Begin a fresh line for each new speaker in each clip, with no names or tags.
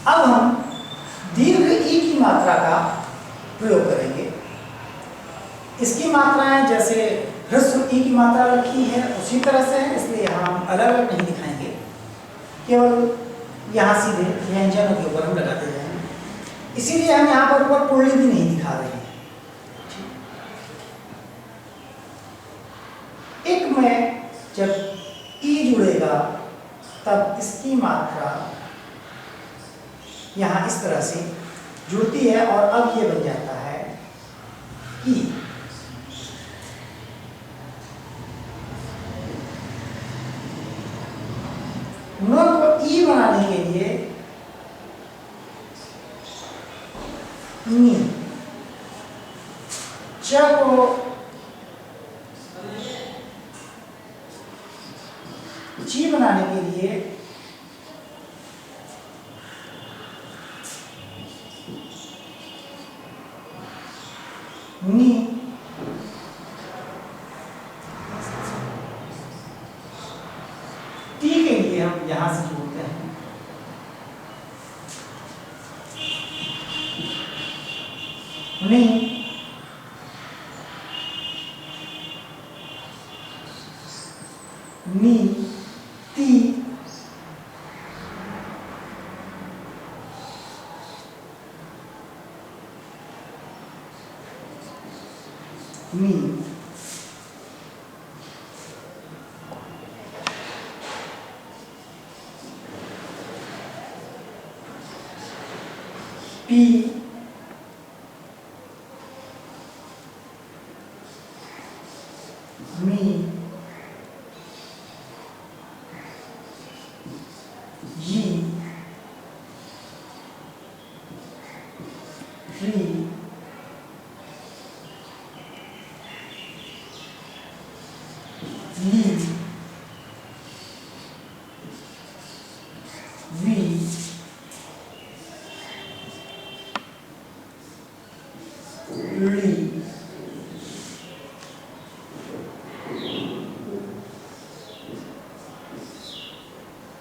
अब हम दीर्घ ई की मात्रा का प्रयोग करेंगे। इसकी मात्राएं जैसे ह्रस्व ई की मात्रा रखी है उसी तरह से है, इसलिए यहाँ हम अलग अलग नहीं दिखाएंगे, केवल यहाँ सीधे व्यंजनों के ऊपर हम लगाते जाएंगे। इसीलिए हम यहाँ पर ऊपर पुल्लिंग भी नहीं दिखा रहे हैं। इक में जब ई जुड़ेगा तब इसकी मात्रा यहाँ इस तरह से जुड़ती है और अब ये बन जाता है ई। ण को ई बनाने के लिए नी, च को ची बनाने के लिए नी, टी के लिए हम यहां से जोड़ते हैं नी, नी, ती, मी, पी, मी, जी, री, ली, वी, ली,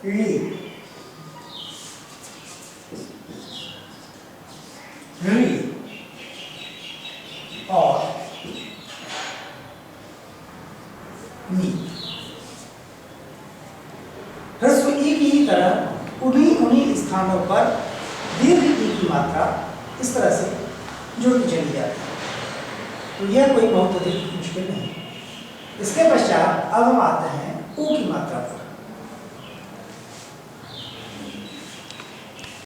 ली, री और नी। ह्रस्व ई की ही तरह उन्हीं स्थानों पर दीर्घ ई की मात्रा इस तरह से जुड़ती चली जाती है। तो यह कोई बहुत अधिक मुश्किल नहीं। इसके पश्चात अब हम आते हैं ऊ की मात्रा पर।